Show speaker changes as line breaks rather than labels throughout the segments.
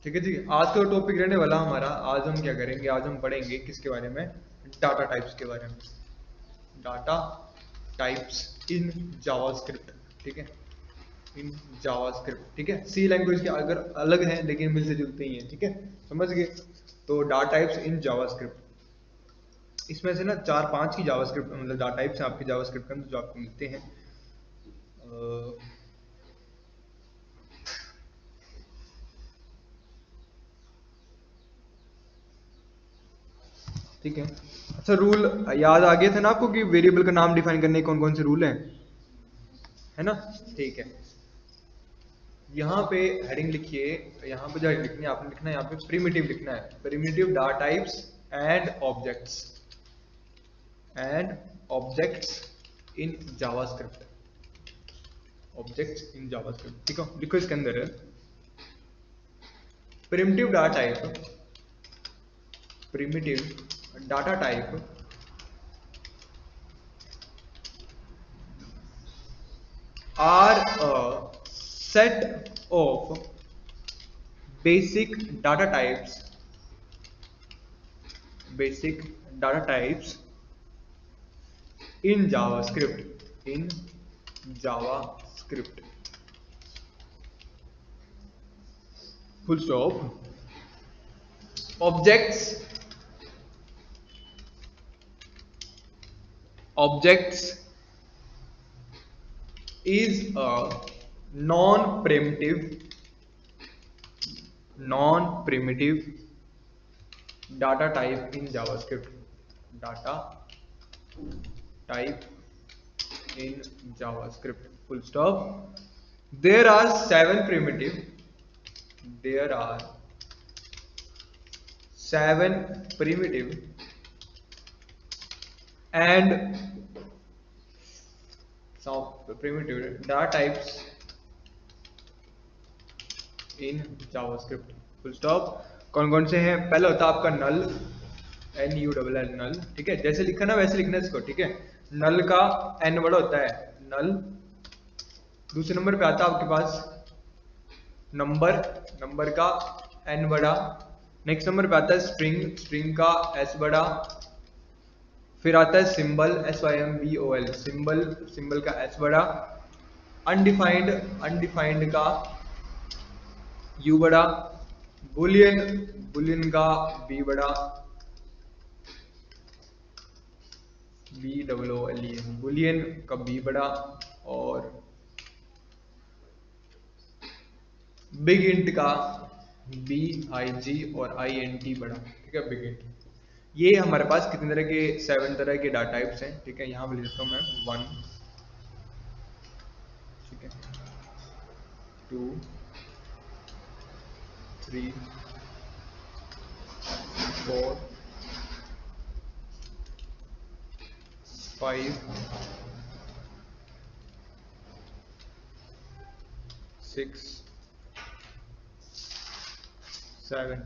ठीक है जी, आज का टॉपिक रहने वाला हमारा, आज हम क्या करेंगे, आज हम पढ़ेंगे किसके बारे में, डाटा टाइप्स के बारे में। Data types in JavaScript. ठीक है, इन जावास्क्रिप्ट। ठीक है, सी लैंग्वेज के अगर अलग हैं लेकिन मिलते जुलते ही हैं। ठीक है, समझ गए। तो डाटा टाइप्स इन जावास्क्रिप्ट, इसमें से ना 4-5 की जावास्क्रिप्ट मतलब डाटा टाइप्स हैं आपके जावास्क्रिप्ट के अंदर जो आपको मिलते हैं। ठीक है, अच्छा रूल याद आ गया था ना आपको कि वेरिएबल का नाम डिफाइन करने के कौन कौन से रूल हैं, है ना। ठीक है, यहाँ पे हेडिंग लिखिए, यहाँ पे जो लिखनी है आपने लिखना है, यहाँ पे प्रिमिटिव लिखना है, primitive data types and objects in JavaScript, objects in JavaScript. ठीक है, लिखो इसके अंदर primitive data type, primitive data type are a set of basic data types, in JavaScript, full stop. Objects is a non-primitive data type in JavaScript. Data type in JavaScript. Full stop. There are 7 primitive and some primitive data types in JavaScript. Full stop. कौन कौन से हैं? पहला होता है आपका नल, NULL नल। ठीक है, जैसे लिखा ना वैसे लिखना इसको। ठीक है, नल का N बड़ा होता है, नल। दूसरे नंबर पे आता है आपके पास नंबर का N बड़ा। नेक्स्ट नंबर पे आता है स्ट्रिंग का S बड़ा। फिर आता है सिंबल, SYMBOL, सिंबल का S बड़ा। अनडिफाइंड का U बड़ा। बुलियन का B बड़ा, BOOLEN, बुलियन का B बड़ा। और बिग इंट का BIG और INT बड़ा। ठीक है, बिग इंट। ये हमारे पास कितने तरह के, 7 तरह के डाटा टाइप्स हैं। ठीक है, यहाँ पे लिख देता हूँ मैं 1, ठीक है, 2, 3, 4, 5, 6, 7।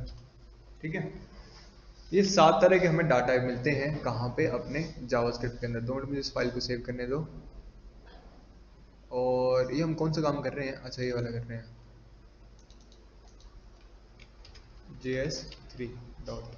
ठीक है, ये 7 तरह के हमें डाटा टाइप मिलते हैं। कहाँ पे? अपने जावास्क्रिप्ट के अंदर। 2 मिनट मुझे इस फाइल को सेव करने दो। और ये हम कौन सा काम कर रहे हैं? अच्छा, ये वाला कर रहे हैं, JS3 डॉट।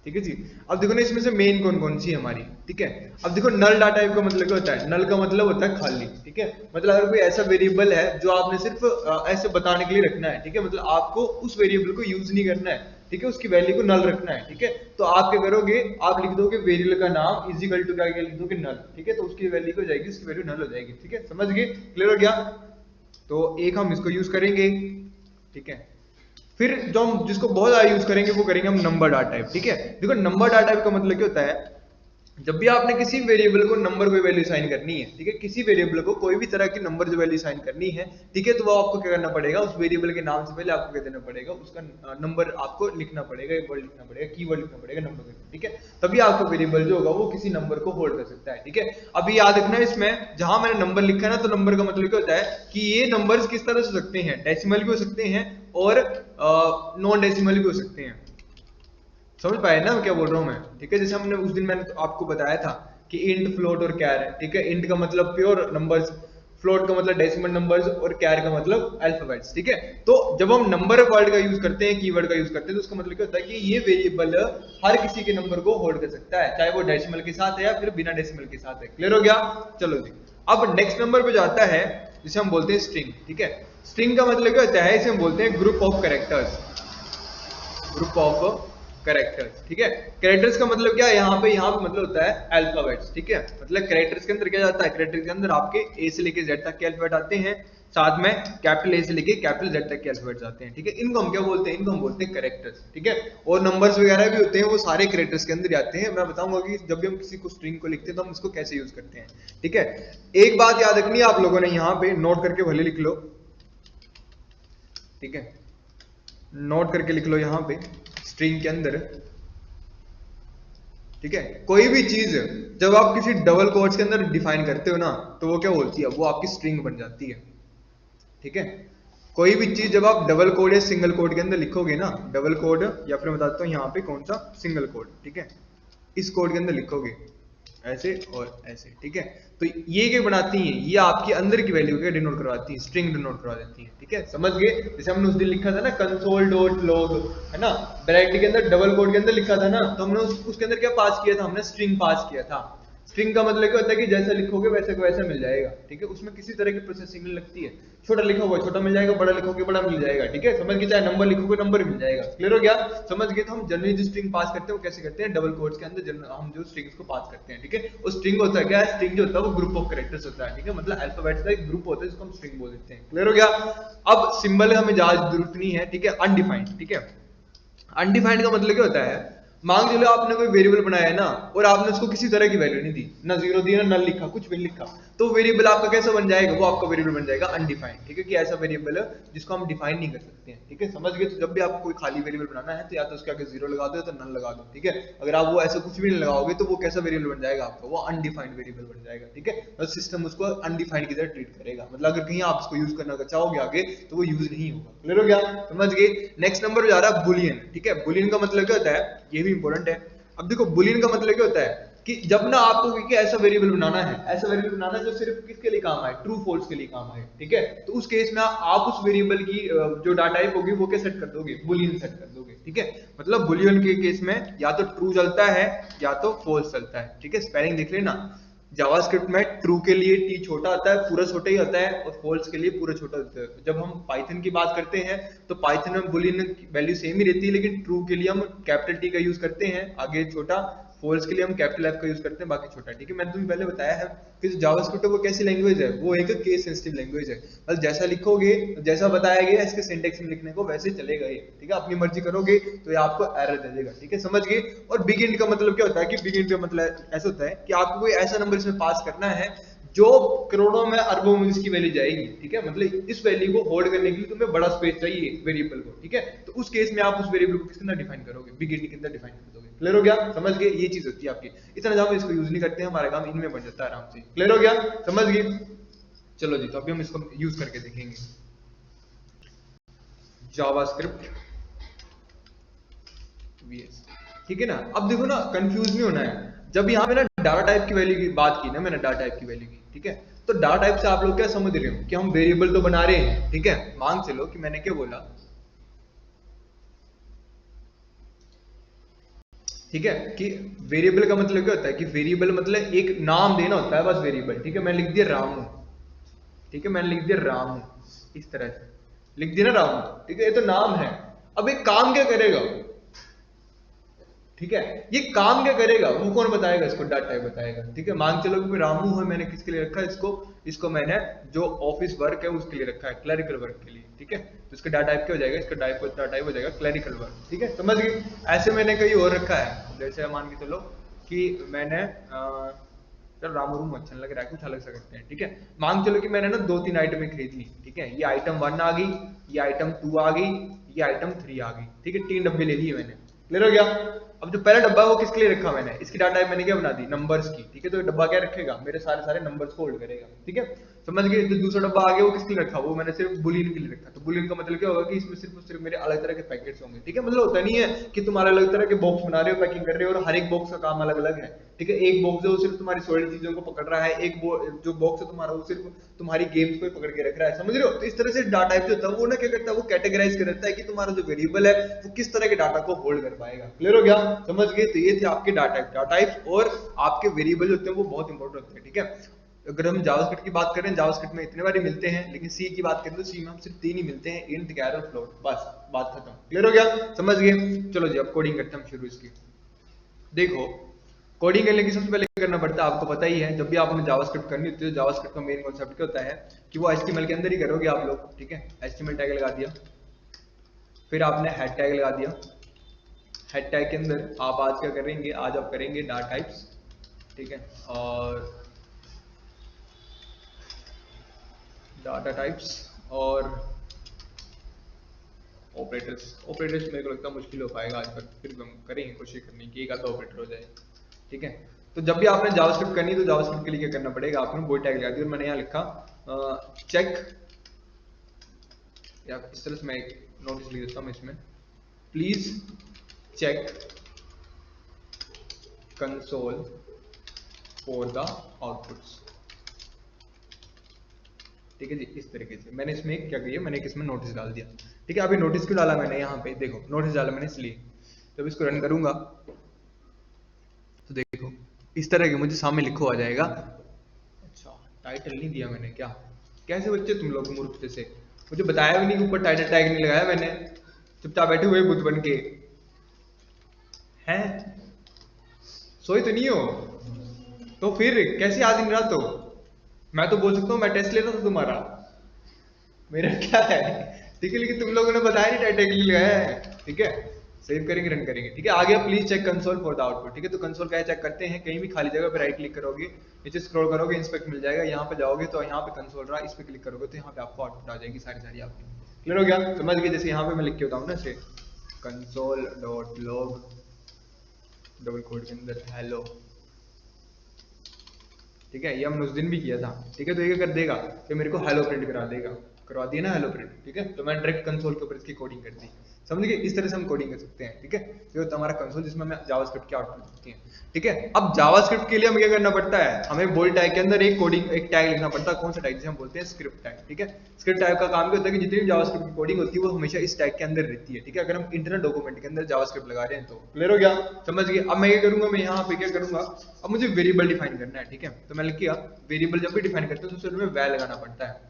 ठीक है जी। अब देखो ना, इसमें से मेन कौन कौन सी है हमारी। ठीक है, अब देखो नल डाटा टाइप का मतलब क्या होता है? नल का मतलब होता है खाली। ठीक है, मतलब अगर कोई ऐसा वेरिएबल है जो आपने सिर्फ ऐसे बताने के लिए रखना है। ठीक है, मतलब आपको उस वेरिएबल को यूज नहीं करना है। ठीक है, उसकी वैल्यू को नल रखना है। ठीक है, तो आप क्या करोगे? आप लिख दोगे वेरिएबल का नाम इजिकल टू क्या लिख दोगे? नल। ठीक है, तो उसकी वैल्यू हो जाएगी, उसकी वैल्यू नल हो जाएगी। ठीक है, समझ गए? क्लियर हो गया? तो एक हम इसको यूज करेंगे। ठीक है, फिर जो हम जिसको बहुत ज्यादा यूज करेंगे वो करेंगे हम नंबर डाटा टाइप। ठीक है, देखो नंबर डाटा टाइप का मतलब क्या होता है? जब भी आपने किसी वेरिएबल को नंबर कोई वैल्यू साइन करनी है। ठीक है, किसी वेरिएबल को कोई भी तरह की नंबर जो वैल्यू साइन करनी है। ठीक है, तो वो आपको क्या करना पड़ेगा? उस वेरिएबल के नाम से पहले आपको क्या देना पड़ेगा? उसका नंबर आपको लिखना पड़ेगा, एक वर्ड लिखना पड़ेगा, कीवर्ड लिखना पड़ेगा नंबर। ठीक है, तभी आपका वेरिएबल जो होगा वो किसी नंबर को होल्ड कर सकता है। ठीक है, अभी याद रखना है, इसमें जहां मैंने नंबर लिखा है ना, तो नंबर का मतलब क्या होता है कि ये नंबर्स किस तरह से हो सकते हैं? डेसिमल भी हो सकते हैं और नॉन डेसिमल भी हो सकते हैं। समझ पाए ना क्या बोल रहा हूं मैं? ठीक है, जैसे हमने उस दिन मैंने आपको बताया था कि इंट, फ्लोट और कैर है। ठीक है, इंट का मतलब प्योर नंबर्स, फ्लोट का मतलब डेसिमल नंबर्स और कैर का मतलब अल्फाबेट्स, ठीक है। तो जब हम नंबर वर्ड का यूज करते हैं, कीवर्ड का यूज करते हैं, तो उसका मतलब क्या होता है कि ये वेरिएबल हर किसी के नंबर को होल्ड कर सकता है, चाहे वो डेसिमल के साथ है या फिर बिना डेसिमल के साथ है। क्लियर हो गया? चलो जी, अब नेक्स्ट नंबर पे जाता है जिसे हम बोलते हैं स्ट्रिंग, ठीक है। स्ट्रिंग का मतलब क्या होता है, इसे हम बोलते हैं group of characters, group of characters, ठीक है। कैरेक्टर्स का मतलब क्या है, यहाँ पे मतलब होता है अल्फाबेट्स, ठीक है। मतलब कैरेक्टर्स के अंदर क्या जाता है, कैरेक्टर्स के अंदर आपके ए से लेके जेड तक के अल्फाबेट आते हैं, साथ में कैपिटल ए से लेके कैपिटल जेड तक के अल्फाबेट्स आते हैं, ठीक है। इनको हम क्या बोलते हैं, इनको हम बोलते हैं कैरेक्टर्स, ठीक है। और नंबर्स वगैरह भी होते हैं, वो सारे कैरेक्टर्स के अंदर आते हैं। मैं बताऊंगा कि जब भी हम किसी को स्ट्रिंग को लिखते हैं तो हम इसको कैसे यूज करते हैं, ठीक है। एक बात याद रखनी है आप लोगों ने, यहाँ पे नोट करके भले लिख लो, ठीक है, नोट करके लिख लो यहाँ पे स्ट्रिंग के अंदर, ठीक है। कोई भी चीज जब आप किसी डबल कोट्स के अंदर डिफाइन करते हो ना, तो वो क्या बोलती है, वो आपकी स्ट्रिंग बन जाती है, ठीक है। कोई भी चीज जब आप डबल कोड या सिंगल कोड के अंदर लिखोगे ना, डबल कोड या फिर बताता हूँ यहाँ पे कौन सा सिंगल कोड, ठीक है, इस कोड के अंदर लिखोगे ऐसे और ऐसे, ठीक है। तो ये क्या बनाती हैं, ये आपके अंदर की वैल्यू को डिनोट करवाती है, स्ट्रिंग डिनोट करवा देती है, ठीक है। समझ गए? जैसे हमने उस दिन लिखा था ना कंसोल डॉट लॉग, है ना, ब्रैकेट के अंदर डबल कोड के अंदर लिखा था ना, तो हमने उसके अंदर क्या पास किया था, हमने स्ट्रिंग पास किया था। स्ट्रिंग का मतलब क्या होता है कि जैसा लिखोगे वैसे को वैसा मिल जाएगा, ठीक है। उसमें किसी तरह की प्रोसेसिंग नहीं लगती है, छोटा लिखोगे छोटा मिल जाएगा, बड़ा लिखोगे बड़ा मिल जाएगा, ठीक है। समझ गए? चाहे नंबर लिखोगे नंबर मिल जाएगा। क्लियर हो गया? समझ गए? तो हम जनरली जो स्ट्रिंग पास करते हैं वो कैसे करते हैं, डबल कोट्स के अंदर हम जो स्ट्रिंग्स को पास करते हैं, ठीक है। वो स्ट्रिंग होता है क्या है, स्ट्रिंग जो होता है वो ग्रुप ऑफ कैरेक्टर्स होता है, ठीक है। मतलब अल्फाबेट्स का एक ग्रुप होता है जिसको हम स्ट्रिंग बोल देते हैं। क्लियर हो गया? अब सिंबल हमें ज्यादा जरूरत नहीं है, ठीक है। अनडिफाइंड, ठीक है। अनडिफाइंड का मतलब क्या होता है, मान चलो आपने कोई वेरिएबल बनाया है ना, और आपने उसको किसी तरह की वैल्यू नहीं दी, ना जीरो दी ना नल लिखा, कुछ भी लिखा, तो वेरिएबल आपका कैसा बन जाएगा, वो आपका वेरिएबल बन जाएगा अनडिफाइंड, ठीक है। कि ऐसा वेरिएबल है जिसको हम डिफाइन नहीं कर सकते हैं, ठीक है। समझ गए? तो जब भी आपको कोई खाली वेरिएबल बनाना है तो या तो उसके आगे जीरो लगा दो या तो नल लगा दो, ठीक है। अगर आप वो ऐसा कुछ भी नहीं लगाओगे तो वो कैसा वेरिएबल बन जाएगा आपका, वो अनडिफाइंड वेरिएबल बन जाएगा, ठीक है। और सिस्टम उसको अनडिफाइंड की तरह ट्रीट करेगा, मतलब अगर कहीं आप इसको यूज करना चाहोगे आगे तो वो यूज नहीं होगा। क्लियर हो गया? समझ गए? नेक्स्ट नंबर जा रहा है बुलियन, ठीक है। बुलियन का मतलब क्या होता है, ये भी इंपॉर्टेंट है। अब देखो बुलियन का मतलब क्या होता है कि जब ना आपको ऐसा वेरिएबल बनाना है, ऐसा वेरिएबल बनाना है जो सिर्फ किसके लिए काम आए, ट्रू फॉल्स के लिए काम आए, ठीक है। तो उस केस में आप उस वेरिएबल की जो डाटा टाइप होगी वो क्या सेट कर दोगे, बुलियन सेट कर दोगे, ठीक है। मतलब बुलियन के केस में या तो ट्रू चलता है या तो फॉल्स चलता है, ठीक है। स्पेलिंग देख लेना, जावास्क्रिप्ट में ट्रू के लिए टी छोटा आता है, पूरा छोटा ही होता है, और फॉल्स के लिए पूरा छोटा होता है। जब हम पाइथन की बात करते हैं तो पाइथन में बुलियन वैल्यू सेम ही रहती है, लेकिन ट्रू के लिए हम कैपिटल टी का यूज करते हैं आगे छोटा, फॉल्स के लिए हम कैपिटल एफ का यूज करते हैं बाकी छोटा, ठीक है। मैंने तुम्हें पहले बताया है कि जो जावास्क्रिप्ट है वो कैसी लैंग्वेज है, वो एक केस सेंसिटिव लैंग्वेज है। मतलब जैसा लिखोगे, जैसा बताया गया इसके सिंटेक्स में लिखने को वैसे चलेगा ये, ठीक है। अपनी मर्जी करोगे तो ये आपको एरर दे देगा, ठीक है। समझ गए? और बिग इंट का मतलब क्या होता है कि बिग इंट का मतलब ऐसा होता है कि आपको कोई ऐसा नंबर इसमें पास करना है जो करोड़ों में अरबों में इसकी वैल्यू जाएगी, ठीक है। मतलब इस वैल्यू को होल्ड करने के लिए तुम्हें बड़ा स्पेस चाहिए वेरिएबल को, ठीक है। तो उस केस में आप उस वेरिएबल को किसके अंदर डिफाइन करोगे, बिग इंट के अंदर डिफाइन कर दोगे। क्लियर हो गया? समझ गए? ये चीज होती है आपकी। इतना ज्यादा इसको यूज नहीं करते हैं, हमारा काम इनमें बन जाता है आराम से। क्लियर हो गया? समझ गए? चलो जी, तो अभी हम इसको यूज करके देखेंगे। जावास्क्रिप्ट वीएस, ठीक है ना। अब देखो ना, कंफ्यूज नहीं होना है। जब यहाँ पे ना डाटा टाइप की वैल्यू की बात की ना मैंने, डाटा टाइप की वैल्यू की, ठीक है। तो डाटा टाइप से आप लोग क्या समझ रहे हो कि हम वेरिएबल तो बना रहे हैं, ठीक है। मान चलो कि मैंने क्या बोला, ठीक है, कि वेरिएबल का मतलब क्या होता है कि वेरिएबल मतलब एक नाम देना होता है बस वेरिएबल, ठीक है। मैंने लिख दिया रामू, ठीक है, मैंने लिख दिया रामू, इस तरह से लिख दिया ना रामू, ठीक है। ये तो नाम है। अब एक काम क्या करेगा, ठीक है, ये काम क्या करेगा वो कौन बताएगा, इसको डाटा टाइप बताएगा, ठीक है। मान चलो कि रामू है, मैंने किसके लिए रखा है इसको मैंने जो ऑफिस वर्क है उसके लिए रखा है, क्लरिकल वर्क के लिए, ठीक है। तो इसका डाटा टाइप क्या हो जाएगा, इसका डाटा टाइप हो जाएगा क्लरिकल वर्क, ठीक है। समझ गए? ऐसे मैंने कहीं और रखा है, जैसे मान के चलो कि मैंने चल रामू रूम अच्छा लग रहा है, कुछ अलग सा करते हैं, ठीक है। मान चलो कि मैंने ना 2-3 आइटमें खरीद ली, ठीक है। ये आइटम 1 आ गई, ये आइटम 2 आ गई, ये आइटम 3 आ गई, ठीक है। 3 डब्बे ले लिए मैंने। क्लियर हो गया? अब जो पहला डब्बा है वो किसके लिए रखा मैंने, इसकी डाटा टाइप मैंने क्या बना दी, नंबर्स की, ठीक है। तो डब्बा क्या रखेगा, मेरे सारे सारे नंबर्स को होल्ड करेगा, ठीक है, समझ गए। जो दूसरा डब्बा आ गया वो किसके लिए रखा, वो मैंने सिर्फ बुलियन के लिए रखा। तो बुलियन का मतलब क्या होगा कि इसमें सिर्फ और सिर्फ मेरे अलग तरह के पैकेट्स होंगे, ठीक है। मतलब होता नहीं है कि तुम अलग तरह के बॉक्स बना रहे हो, पैकिंग कर रहे हो, और हर एक बॉक्स का काम अलग अलग है, ठीक है। एक बॉक्स है वो सिर्फ तुम्हारी सॉलिड चीजों को पकड़ रहा है, एक जो बॉक्स है तुम्हारा वो सिर्फ तुम्हारी गेम्स को पकड़ के रख रहा है, समझ रहे हो। तो इस तरह से डाटा टाइप जो होता है वो ना क्या करता है, वो कैटेगराइज कर देता है कि तुम्हारा जो वेरिएबल है वो किस तरह के डाटा को होल्ड कर पाएगा। क्लियर हो गया, समझ गए। तो ये थे आपके डाटा टाइप्स, और आपके वेरिएबल होते हैं वो बहुत इंपॉर्टेंट होते हैं, ठीक है। अगर हम जावास्क्रिप्ट की बात करें, जावास्क्रिप्ट में इतने बारी मिलते हैं, लेकिन सी की बात करें तो सी में हम सिर्फ 3 ही मिलते हैं, इंट, कैर और फ्लोट, बस बात खत्म। क्लियर हो गया, समझ गए। चलो जी अब कोडिंग करते हैं हम शुरू इसकी। देखो कोडिंग करने की सबसे पहले करना पड़ता है, आपको पता ही है, जब भी आपने जावास्क्रिप्ट करनी होती है, जावास्क्रिप्ट का मेन कॉन्सेप्ट क्या होता है कि वो एचटीएमएल के अंदर ही करोगे आप लोग, ठीक है। एचटीएमएल टैग लगा दिया, फिर आपने हेड टैग लगा दिया। हेड टैग के अंदर आप आज क्या करेंगे, आज आप करेंगे डाटा टाइप्स, ठीक है, और डाटा टाइप्स और ऑपरेटर्स मेरे को लगता है मुश्किल हो पाएगा आज तक, फिर हम करेंगे कोशिश करने की एक आधा ऑपरेटर हो जाए, ठीक है। तो जब भी आपने जावास्क्रिप्ट करनी है तो जावास्क्रिप्ट के लिए क्या करना पड़ेगा, आपने वो टैग लगा दिया, और मैंने यहाँ लिखा चेक, या इस तरह से मैं एक नोटिस लिख देता हूँ इसमें, please check console for the outputs, ठीक है जी। इस तरीके से मैंने इसमें क्या किया, मैंने इसमें नोटिस डाल दिया, ठीक है। अभी नोटिस क्यों डाला मैंने, यहाँ पे देखो नोटिस डाला मैंने इसलिए, जब इसको रन करूंगा तो देखो इस तरह के मुझे सामने लिखो आ जाएगा। अच्छा टाइटल नहीं दिया मैंने, क्या कैसे बच्चे तुम लोग मूर्ख जैसे, मुझे बताया भी नहीं, ऊपर टाइटल टैग नहीं लगाया मैंने, चुपचाप बैठे हुए बुद्ध बन के हैं, सोए तो नहीं हो, तो फिर कैसे आज दिन रात हो। मैं तो बोल सकता हूँ मैं टेस्ट लेता था तुम्हारा, मेरा क्या है, ठीक है, लेकिन तुम लोगों ने बताया नहीं टाइटल के लिए लगाया है, ठीक है। सेव करेंगे, रन करेंगे, ठीक है। आ गया please check console for the output, ठीक है। तो कंसोल क्या चेक करते हैं, कहीं भी खाली जगह पे राइट क्लिक करोगे, नीचे स्क्रॉल करोगे, इंस्पेक्ट मिल जाएगा, यहाँ पे जाओगे तो यहाँ पे कंसोल रहा, इस पे क्लिक करोगे तो यहाँ पे आपको आउटपुट आ जाएगी सारी सारी आपकी। क्लियर हो गया, समझ गए। जैसे यहाँ पे मैं लिख के बताऊँ ना, ऐसे console dot log double quote के अंदर हेलो, ठीक है, ये हमने उस दिन भी किया था, ठीक है। तो ये कर देगा कि मेरे को हेलो प्रिंट करा देगा, करवा दिया ना हेलो प्रिंट, ठीक है। तो मैंने डायरेक्ट कंसोल के ऊपर इसकी कोडिंग कर दी, समझ गए। इस तरह से हम कोडिंग कर सकते हैं, ठीक है। ये होता है हमारा कंसोल, जिसमें हमें जावास्क्रिप्ट की आउटपुट दिखती है, ठीक है। अब जावास्क्रिप्ट के लिए हमें क्या करना पड़ता है, हमें बोल्ड टैग के अंदर एक टैग लिखना पड़ता है। कौन सा टैग, जिसे हम बोलते हैं स्क्रिप्ट टैग, ठीक है। स्क्रिप्ट टैग का काम क्या होता है कि जितनी भी जावास्क्रिप्ट की कोडिंग होती है वो हमेशा इस टैग के अंदर रहती है, ठीक है। अगर हम इंटरनल डॉक्यूमेंट के अंदर जावास्क्रिप्ट लगा रहे हैं तो। क्लियर हो गया, समझ गए। अब मैं ये करूंगा, मैं यहाँ पे क्या करूंगा, अब मुझे वेरिएबल डिफाइन करना है, ठीक है। तो मैं लिख किया वेरिएबल, जब भी डिफाइन करते हैं तो सबसे पहले वैल लगाना पड़ता है,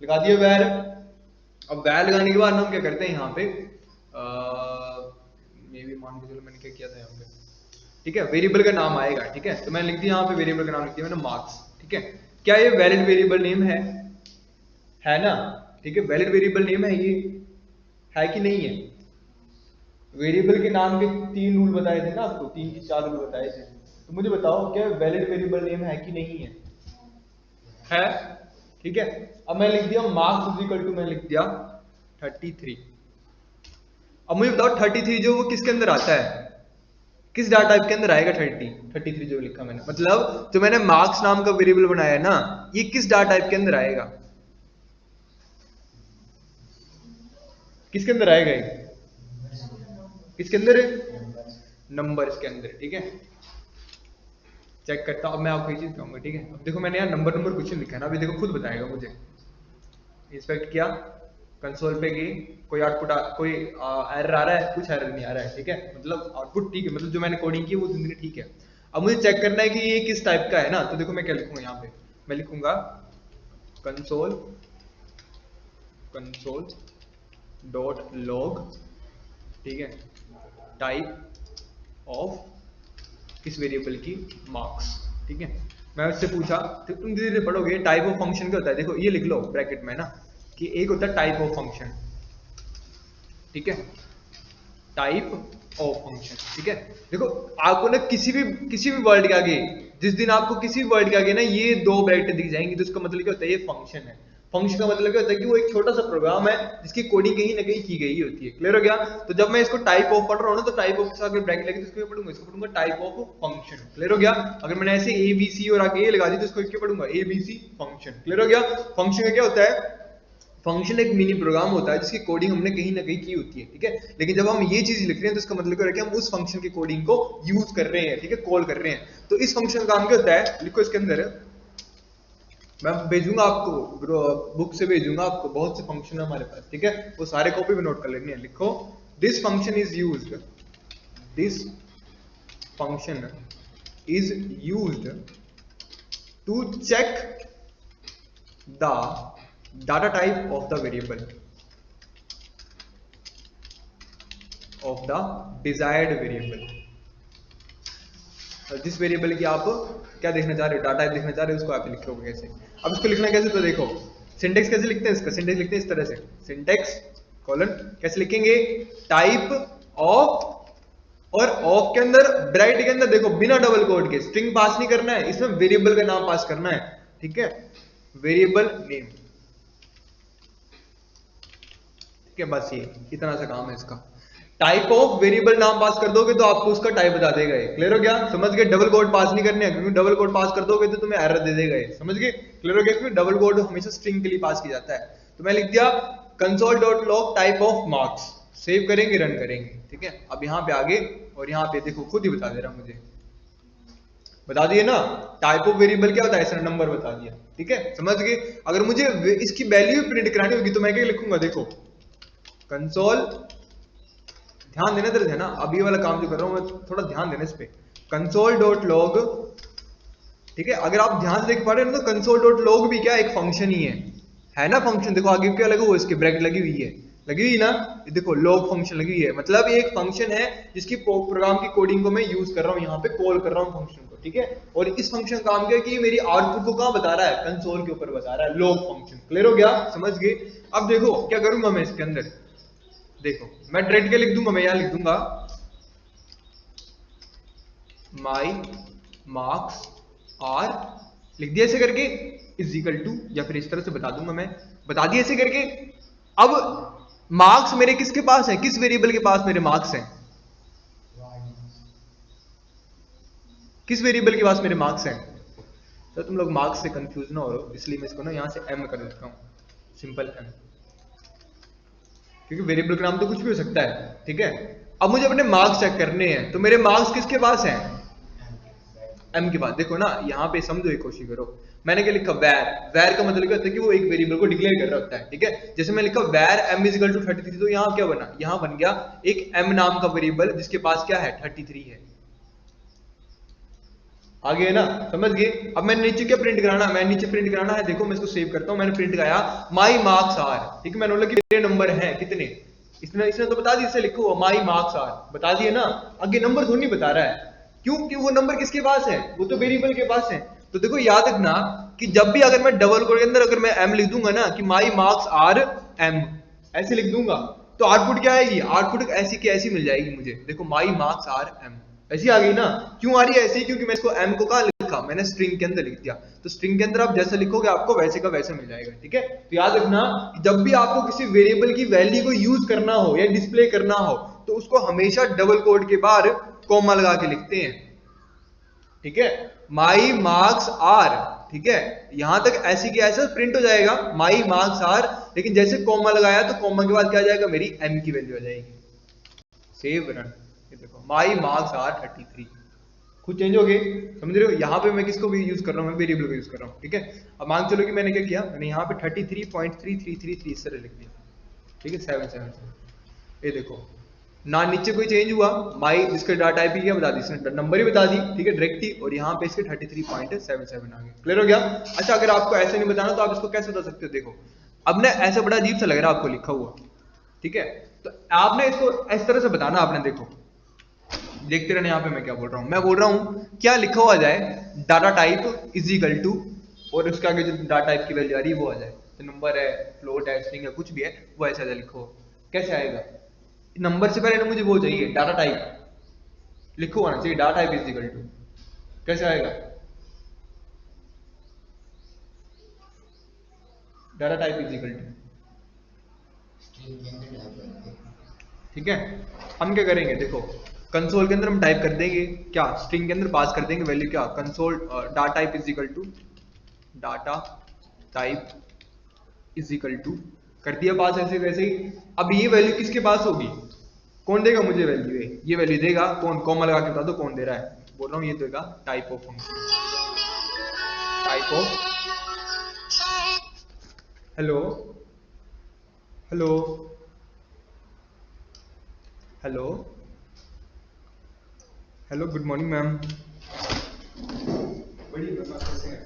लगा दिया वैल। अब वैल लगाने के बाद हम क्या करते हैं, यहाँ पे ये भी मान के चलो मैंने क्या किया था यहाँ पे, ठीक है, वेरिएबल का नाम आएगा, ठीक है। तो मैंने लिख दिया यहाँ पे वेरिएबल का नाम लिख दिया मैंने मार्क्स, ठीक है। क्या ये वैलिड वेरिएबल नेम है ना, ठीक है। वैलिड वेरिएबल नेम है, ये है कि नहीं है। वेरिएबल के नाम के 3 रूल बताए थे ना आपको, 3 की 4 रूल बताए थे, तो मुझे बताओ क्या वैलिड वेरिएबल नेम है कि नहीं है, ठीक है। अब मैं लिख दिया मार्क्स इज इक्वल टू, मैं लिख दिया 33। अब मुझे बताओ 33 जो वो किसके अंदर आता है, किस डाटा टाइप के अंदर आएगा। 33 जो लिखा मैंने, मतलब जो मैंने मार्क्स नाम का वेरिएबल बनाया है ना, ये किस डाटा टाइप के अंदर आएगा, किसके अंदर आएगा, ये किसके अंदर है, नंबर्स के अंदर, ठीक है। चेक करता हूं, अब मैं आपको ये चीज कहूंगा, ठीक है। अब देखो मैंने यहाँ नंबर क्वेश्चन लिखा है ना, अभी देखो खुद बताएगा मुझे। इंस्पेक्ट किया, कंसोल पे गई, कोई आउटपुट कोई एरर आ रहा है, कुछ एरर नहीं आ रहा है, ठीक है। मतलब आउटपुट ठीक है, मतलब जो मैंने कोडिंग की वो जिंदगी ठीक है। अब मुझे चेक करना है कि ये किस टाइप का है ना, तो देखो मैं क्या लिखूंगा यहाँ पे, मैं लिखूंगा कंसोल डॉट लॉग, ठीक है, टाइप ऑफ किस वेरिएबल की, मार्क्स, ठीक है। मैं उससे पूछा, तो तुम धीरे धीरे पढ़ोगे टाइप ऑफ फंक्शन क्या होता है, देखो ये लिख लो ब्रैकेट में ना, कि एक होता है टाइप ऑफ फंक्शन, ठीक है, टाइप ऑफ फंक्शन, ठीक है। देखो आपको ना किसी भी वर्ड के आगे, जिस दिन आपको किसी भी वर्ड के आगे ना ये 2 ब्रैकेट दिख जाएंगी, तो इसका मतलब क्या होता है, ये फंक्शन है। फंक्शन का मतलब क्या होता है कि वो एक छोटा सा प्रोग्राम है जिसकी कोडिंग कहीं ना कहीं की गई होती है। क्लियर हो गया? तो जब मैं इसको टाइप ऑफ पढ़ रहा हूँ ना, तो टाइप ऑफ के साथ ब्रैकेट लगी तो इसको पढ़ूंगा, इसको पढ़ूंगा टाइप ऑफ फंक्शन। क्लियर हो गया? अगर मैंने ऐसे ABC और आगे लगा दी तो इसको क्या पढ़ूंगा? ABC function. क्लियर हो गया? फंक्शन का क्या होता है? फंक्शन एक मिनी प्रोग्राम होता है जिसकी कोडिंग हमने कहीं ना कहीं की होती है। ठीक है? लेकिन जब हम ये चीज लिख रहे हैं तो इसका मतलब क्या है कि हम उस फंक्शन की कोडिंग को यूज कर रहे हैं। ठीक है? कॉल कर रहे हैं। तो इस फंक्शन का काम क्या होता है? लिखो इसके अंदर, मैं भेजूंगा आपको, बुक से भेजूंगा आपको, बहुत से फंक्शन है हमारे पास। ठीक है? वो सारे कॉपी में नोट कर लेने हैं। लिखो this function is used, this function is used to check the data type of the variable of the desired variable। जिस वेरिएबल की आप क्या देखना चाह रहे हो, डाटा टाइप देखना चाह रहे हो, उसको आप लिखोगे कैसे? अब इसको लिखना कैसे, तो देखो सिंटेक्स कैसे लिखते हैं इसका। सिंटेक्स लिखते हैं इस तरह से, सिंटेक्स कॉलन कैसे लिखेंगे? टाइप ऑफ, और ऑफ के अंदर ब्रैकेट के अंदर देखो बिना डबल कोड के, स्ट्रिंग पास नहीं करना है इसमें, वेरिएबल का नाम पास करना है। ठीक है? Variable name. ठीक है? बस ये इतना सा काम है इसका। टाइप ऑफ वेरिएबल नाम पास कर दोगे तो आपको उसका टाइप बता देगा। क्लियर हो गया? समझ गए? डबल कोड पास नहीं करने हैं, क्योंकि डबल कोड पास कर दोगे तो तुम्हें एरर दे देगा। समझ गए? क्लियर हो गया? क्योंकि डबल कोड हमेशा स्ट्रिंग के लिए पास किया जाता है। तो मैं लिख दिया console.log type of marks, save करेंगे, रन करेंगे। ठीक है? अब यहाँ पे आगे और यहाँ पे देखो खुद ही बता दे रहा मुझे, बता दिए ना टाइप ऑफ वेरिएबल क्या होता है, ऐसा नंबर बता दिया। ठीक है? समझ गए? अगर मुझे इसकी वैल्यू प्रिंट करानी होगी तो मैं क्या लिखूंगा? देखो कंसोल, ध्यान देना इधर है ना, अब ये वाला काम जो कर रहा हूं मैं, थोड़ा ध्यान देना इस पे। console.log, ठीक है? अगर आप ध्यान से देख पा रहे हो ना, तो console.log भी क्या एक फंक्शन ही है ना? फंक्शन देखो आगे क्या लगा हुआ, इसके ब्रैकेट लगी हुई है, लगी हुई ना, ये देखो लॉग फंक्शन लगी हुई है, मतलब ये एक फंक्शन है जिसकी प्रोग्राम की कोडिंग को मैं यूज कर रहा हूं, यहाँ पे कॉल कर रहा हूँ फंक्शन को। ठीक है? और इस फंक्शन का काम क्या है कि मेरी आउटपुट को कहां बता रहा है? कंसोल के ऊपर बता रहा है, लॉग फंक्शन। क्लियर हो गया? समझ गए? अब देखो क्या करूंगा मैं इसके अंदर, देखो मैं डायरेक्ट के लिख दूंगा, मैं यहां लिख दूंगा माई मार्क्स आर, लिख दिया ऐसे करके, इज इक्वल टू, या फिर इस तरह से बता दूंगा मैं, बता दिया ऐसे करके। अब मार्क्स मेरे किसके पास है, किस वेरिएबल के पास मेरे मार्क्स हैं, किस वेरिएबल के पास मेरे मार्क्स हैं? तो तुम लोग मार्क्स से कंफ्यूज ना हो, इसलिए मैं इसको ना यहां से एम कर देता हूं, सिंपल एम, क्योंकि वेरिएबल का नाम तो कुछ भी हो सकता है। ठीक है? अब मुझे अपने मार्क्स चेक करने हैं, तो मेरे मार्क्स किसके पास हैं? एम के पास। देखो ना यहाँ पे समझो, एक कोशिश करो, मैंने क्या लिखा? वैर। वैर का मतलब क्या होता है कि वो एक वेरिएबल को डिक्लेयर कर रहा होता है। ठीक है? जैसे मैं लिखा वैर एम इज इक्वल टू 33, तो यहाँ क्या बना? यहाँ बन गया एक एम नाम का वेरिएबल जिसके पास क्या है? 33 है। आगे है ना? समझ गए? अब मैंने नीचे क्या प्रिंट कराना, मैं नीचे प्रिंट कराना है, देखो मैं इसको सेव करता हूं, मैंने प्रिंट कराया माई मार्क्स आर। ठीक है? मैंने बोला कि मेरे नंबर हैं कितने, इसने तो बता दिया, इसे लिखो माई मार्क्स आर, बता दिए ना। आगे नंबर थोड़ी नहीं बता रहा है, क्यों? कि वो नंबर किसके पास है? वो तो वेरिएबल के पास है। तो देखो याद रखना कि जब भी अगर मैं डबल कोड के अंदर अगर मैं एम लिख दूंगा ना, कि माई मार्क्स आर एम, ऐसे लिख दूंगा, तो आउटपुट क्या आएगी? आउटपुट ऐसी की ऐसी मिल जाएगी मुझे। देखो माई मार्क्स आर एम ऐसी आ गई ना। क्यों आ रही है ऐसी? क्योंकि मैं इसको एम को कहां लिखा? मैंने स्ट्रिंग के अंदर लिख दिया। तो स्ट्रिंग के अंदर आप जैसा लिखोगे आपको वैसे का वैसा मिल जाएगा। ठीक है? तो याद रखना कि जब भी आपको किसी वेरिएबल की वैल्यू को यूज करना हो या डिस्प्ले करना हो, तो उसको हमेशा डबल कोड के बाहर कॉमा लगा के लिखते हैं। ठीक है? माई मार्क्स आर, ठीक है, यहां तक ऐसी की ऐसा प्रिंट हो जाएगा माई मार्क्स आर, लेकिन जैसे कॉमा लगाया तो कॉमा के बाद क्या आ जाएगा? मेरी एम की वैल्यू आ जाएगी। सेव रन, ये देखो माई मार्क्स आर 33, खुद चेंज हो गए। समझ रहे हो? यहाँ पे मैं किसको भी यूज कर रहा हूँ? मैं वेरिएबल को यूज कर रहा हूँ। ठीक है? अब मान चलो कि मैंने क्या किया, मैंने यहाँ पे 33.3333 इस तरह लिख दिया। ठीक है? 777, ये देखो ना नीचे कोई चेंज हुआ, माई जिसका डाटा टाइप ही क्या बता दी, इसने नंबर ही बता दी। ठीक है? डायरेक्ट ही, और यहाँ पे इसके 33.77 आ गए। क्लियर हो गया? अच्छा, अगर आपको ऐसे नहीं बताना तो आप इसको कैसे बता सकते हो? देखो अब ना ऐसा बड़ा अजीब सा लग रहा है आपको लिखा हुआ। ठीक है? तो आपने इसको इस तरह से बताना, आपने देखो देखते रहना, यहाँ पे मैं क्या बोल रहा हूँ, मैं बोल रहा हूँ क्या लिखा हुआ जाए, data type is equal to, और उसके आगे जो डाटा टाइप की वैल्यू आ रही है वो आ जाए, तो नंबर है, फ्लोट है, स्ट्रिंग है, कुछ भी है, वो ऐसा लिखो। कैसे आएगा? नंबर से पहले ना मुझे वो चाहिए, डाटा टाइप लिखो आना चाहिए, data type is equal to, कैसे आएगा? Data type is equal to, ठीक है। हम क्या करेंगे, देखो कंसोल के अंदर हम टाइप कर देंगे क्या, स्ट्रिंग के अंदर पास कर देंगे वैल्यू क्या, console data type is equal to, data type is equal to कर दिया पास ऐसे वैसे ही। अब ये वैल्यू किसके पास होगी, कौन देगा मुझे वैल्यू, ये वैल्यू देगा कौन, कॉमा लगा के बता दो कौन दे रहा है, बोल रहा हूँ ये देगा type of function, type of, hello hello hello hello, good morning ma'am, बड़ी कैसे हैं?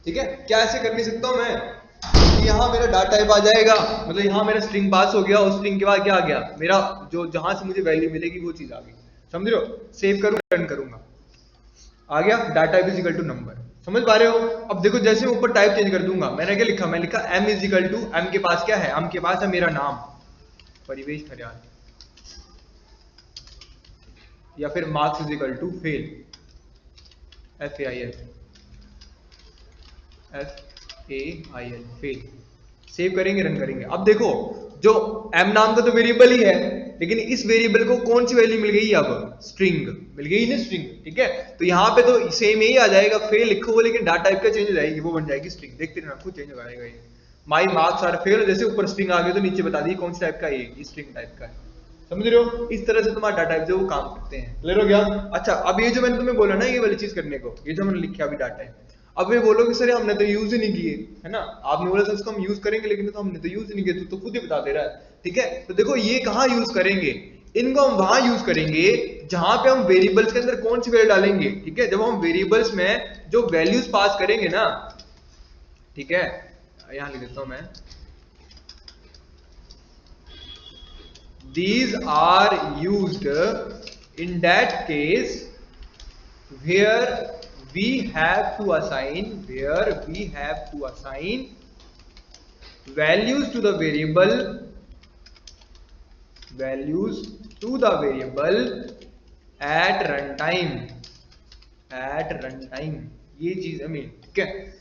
ठीक है, क्या ऐसे कर नहीं सकता हूं मैं कि यहाँ मेरा डाटा टाइप आ जाएगा, मतलब यहाँ मेरा स्ट्रिंग पास हो गया, उस स्ट्रिंग के बाद क्या आ गया, मेरा जो जहां से मुझे वैल्यू मिलेगी वो चीज आ गई, समझ रहे हो, सेव करूंगा रन करूंगा, आ गया data type is equal to number, समझ पा रहे हो। अब देखो जैसे ऊपर टाइप चेंज कर दूंगा, मैंने क्या लिखा, मैं लिखा m is equal to, m के पास क्या है, m के पास है मेरा नाम परिवेश खरियाल, या फिर marks is equal to fail, FAIL, FAIL fail, save करेंगे रन करेंगे। अब देखो जो m नाम का तो वेरिएबल ही है, लेकिन इस वेरिएबल को कौन सी वैल्यू मिल गई, अब स्ट्रिंग मिल गई ना, स्ट्रिंग, ठीक है। तो यहाँ पे तो सेम यही आ जाएगा, फेल लिखो वो, लेकिन डाटा टाइप का चेंज हो जाएगी, वो बन जाएगी स्ट्रिंग, देखते रहना खुद चेंज हो जाएगा ये, माई मार्क्स आर फेल, जैसे ऊपर स्ट्रिंग आ गई तो नीचे बता दी कौन सी टाइप का, ये स्ट्रिंग टाइप का है, समझ रहे हो। इस तरह से तुम्हारा डाटा टाइप जो वो काम करते हैं, क्लियर हो गया। अच्छा अब ये जो मैंने तुम्हें बोला ना ये वाली चीज करने को, ये जो मैंने लिखा अभी डाटा टाइप, अब ये बोलोगे सर हमने तो यूज ही नहीं किए, है ना, आपने बोला सर इसको हम यूज करेंगे, लेकिन तो हमने तो यूज ही नहीं किया, तो खुद ही बता दे रहा है, ठीक है। तो देखो ये कहाँ यूज करेंगे, इनको हम वहां यूज करेंगे जहां पे हम वेरिएबल्स के अंदर कौन सी वैल्यू डालेंगे, ठीक है, जब हम वेरिएबल्स में जो वैल्यूज पास करेंगे ना, ठीक है, यहां लिख देता हूं मैं, these are used in that case where we have to assign values to the variable at runtime, ये चीज है मेन, ठीक है,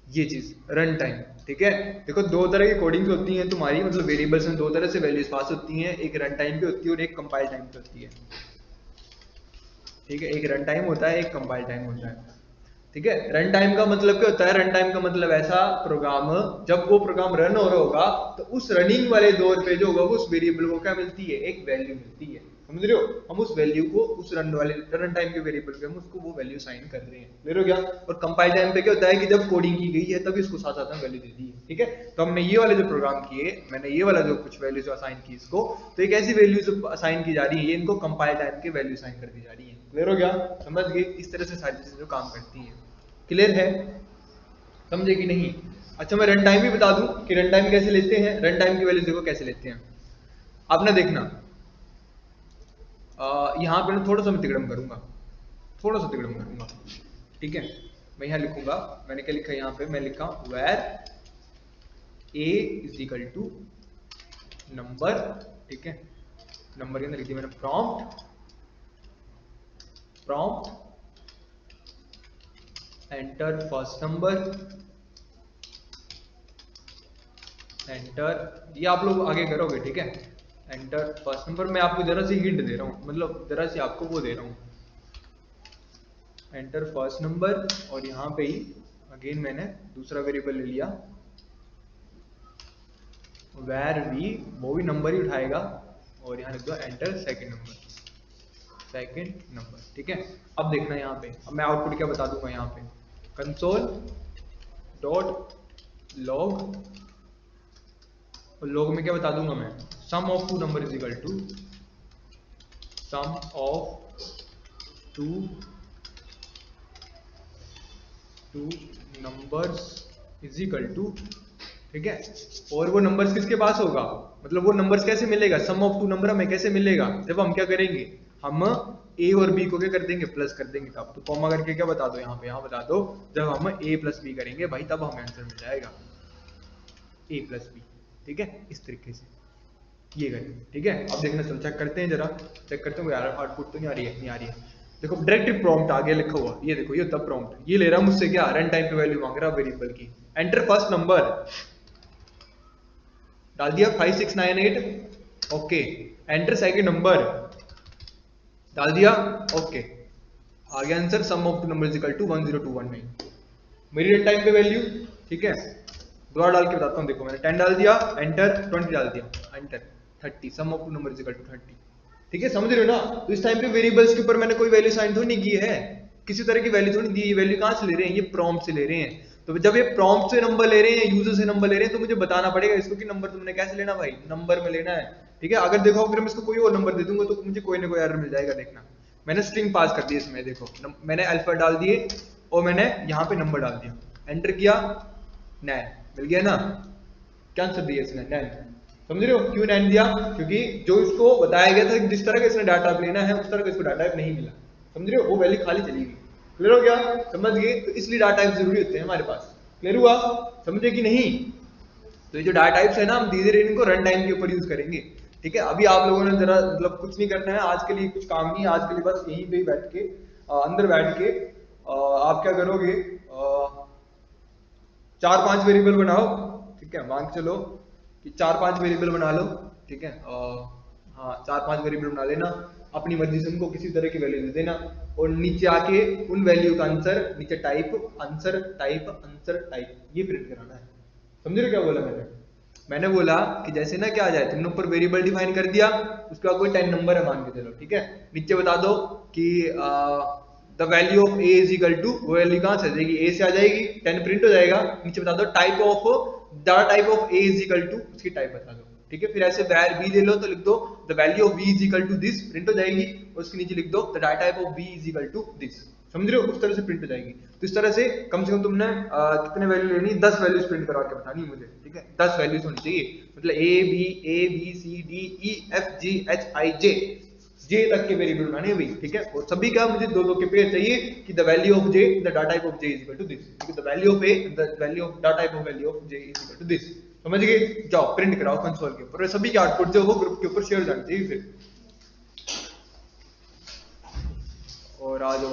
ये चीज रन टाइम, ठीक है। देखो दो तरह की कोडिंग्स होती हैं तुम्हारी, मतलब वेरिएबल्स में दो तरह से वैल्यूज पास होती हैं, एक रन टाइम पे होती है और एक कंपाइल टाइम पे होती है, ठीक है, एक रन टाइम होता है एक कंपाइल टाइम होता है, ठीक है। रन टाइम का मतलब क्या होता है, रन टाइम का मतलब ऐसा प्रोग्राम जब वो प्रोग्राम रन हो रहा होगा तो उस रनिंग वाले दौर पे जो होगा उस वेरिएबल को क्या मिलती है, एक वैल्यू मिलती है, समझ रहे हो, हम उस वैल्यू को उस रन टाइम के वेरिएबल पे हम उसको वो वैल्यू असाइन कर रहे हैं, क्लियर हो गया। और कंपाइल टाइम पे क्या होता है कि जब कोडिंग की गई है तभी इसको साथ साथ में वैल्यू दे दी है, ठीक है। तो हमने ये वाले जो प्रोग्राम किए, मैंने ये वाला जो कुछ वैल्यूज असाइन की इसको, तो एक ऐसी वैल्यूज असाइन की जा रही है, ये इनको कंपाइल टाइम के वैल्यू असाइन कर दी जा रही है, क्लियर हो गया, समझ गए। इस तरह से सारी चीजें जो काम करती है, क्लियर है, समझे कि नहीं। अच्छा मैं रन टाइम भी बता दूं कि रन टाइम कैसे लेते हैं, रन टाइम की वैल्यू देखो कैसे लेते हैं, आपने देखना यहाँ पे ना थोड़ा सा मैं तिगड़म करूंगा, ठीक है। मैं यहाँ लिखूंगा, मैंने क्या लिखा यहाँ पे, मैं लिखा where a is equal to number, ठीक है, नंबर के अंदर लिख दिया मैंने prompt enter first number, enter, ये आप लोग आगे करोगे, ठीक है, एंटर फर्स्ट नंबर, मैं आपको जरा सी हिंट दे रहा हूँ, मतलब जरा सी आपको वो दे रहा हूँ, एंटर फर्स्ट नंबर, और यहाँ पे ही अगेन मैंने दूसरा वेरिएबल ले लिया where v, वो भी नंबर ही उठाएगा, और यहाँ लिख दो एंटर सेकंड नंबर, ठीक है। अब देखना यहाँ पे, अब मैं आउटपुट क्या बता दूंगा यहाँ पे, कंसोल डॉट लॉग, और लॉग में क्या बता दूंगा मैं, sum of two number is equal to sum of two numbers is equal to, ठीक है। और वो नंबर्स किसके पास होगा, मतलब वो नंबर्स कैसे मिलेगा, सम ऑफ टू नंबर हमें कैसे मिलेगा, जब हम क्या करेंगे, हम ए और बी को क्या कर देंगे, प्लस कर देंगे तब। तो कॉमा करके क्या बता दो यहाँ पे, यहाँ बता दो जब हम ए प्लस बी करेंगे भाई तब हमें आंसर मिल जाएगा ए प्लस बी। ठीक है, इस तरीके से ये करें। ठीक है, अब देखना, चलो चेक करते हैं, जरा चेक करते हैं यार आउटपुट तो नहीं आ रही है, नहीं आ रही है। देखो डायरेक्ट प्रॉम्प्ट आगे लिखा हुआ, ये देखो ये होता प्रॉम्प्ट, ये ले रहा मुझसे क्या, रन टाइम पे वैल्यू मांग रहा वेरिएबल की। एंटर फर्स्ट नंबर डाल दिया 5698, ओके। एंटर सेकंड नंबर डाल दिया, ओके। आ गया answer, sum of two numbers equal to 10219, मेरी रन टाइम पे वैल्यू। ठीक है, दोबारा डाल के बताता हूँ, देखो मैंने 10 डाल दिया, एंटर 20 डाल दिया, enter 30, sum of two numbers equal to 30। ठीक है, समझ रहे हो ना। तो इस टाइम पे वेरिएबल्स के ऊपर मैंने कोई वैल्यू साइन थोड़ी नहीं की है, किसी तरह की वैल्यू थोड़ी दी। ये वैल्यू कहां से ले रहे हैं, ये प्रॉम्प्ट से ले रहे हैं। तो जब ये प्रॉम्प्ट से नंबर ले रहे हैं, यूजर से नंबर ले रहे हैं, तो मुझे बताना पड़ेगा इसको कि नंबर तुमने कैसे लेना भाई, नंबर में लेना है। ठीक है, अगर देखो अगर मैं इसको कोई और नंबर दे दूंगा तो मुझे कोई ना कोई एरर मिल जाएगा। देखना, मैंने स्ट्रिंग पास कर दी इसमें, देखो मैंने अल्फा डाल दिए और मैंने यहाँ पे नंबर डाल दिया, एंटर किया, 9 मिल गया ना। क्या आंसर दिया इसने, 9। समझ रहे हो क्यों 9 दिया, क्योंकि जो इसको बताया गया था जिस तरह का इसने डाटा लेना है उस तरह का इसको डाटा नहीं मिला। समझ रहे हो, वो वैल्यू खाली चली गई। क्लियर हो गया, समझ गए। तो इसलिए डाटा टाइप जरूरी होते हैं हमारे पास। क्लियर हुआ, समझे कि नहीं। तो ये जो डाटा टाइप्स है ना, हम धीरे धीरे इनको रन टाइम के ऊपर यूज करेंगे। ठीक है, अभी आप लोगों ने जरा मतलब कुछ नहीं करना है आज के लिए, कुछ काम नहीं है आज के लिए, बस यहीं पे बैठ के अंदर बैठ के आप क्या करोगे, 4-5 वेरिएबल बनाओ। ठीक है, मान के चलो कि 4-5 वेरिएबल बना लो। ठीक है, हाँ 4-5 वेरिएबल बना लेना, अपनी मर्जी से उनको किसी तरह की वैल्यू दे देना, और नीचे आके उन वैल्यू का आंसर, नीचे टाइप आंसर टाइप ये प्रिंट कराना है। समझ रहे हो क्या बोला मैंने। मैंने बोला कि जैसे ना क्या आ जाए, तुमने ऊपर वेरिएबल डिफाइन कर दिया, उसके बाद कोई 10 नंबर है मान के चलो। ठीक है, नीचे बता दो कि the value of a is equal to, वो वैल्यू कहां से आ जाएगी, ए से आ जाएगी, 10 प्रिंट हो जाएगा। नीचे बता दो type of, the type of a is equal to, उसकी टाइप बता दो। ठीक है, फिर ऐसे वैर बी ले लो तो लिख दो the value of b is equal to this, print हो जाएगी, और उसके नीचे लिख दो the data type of b is equal to this. समझ रहे हो, उस तरह से प्रिंट हो जाएगी। तो इस तरह से कम तुमने कितने वैल्यू लेनी, 10 वैल्यूज प्रिंट करा के बतानी है मुझे। ठीक है, 10 वैल्यूज होनी चाहिए, मतलब A B C D E F G H I J, J तक के वेरिएबल बनाने भाई। ठीक है, और सभी का मुझे दो के पेयर चाहिए कि the value of j, the data type of j is equal to this. ठीक है, the value of a, the value of data type of value of j is equal to this. समझ गए, जाओ print कराओ console के ऊपर, सभी के आउटपुट जो वो ग्रुप के ऊपर शेयर जानी चाहिए फिर। और आज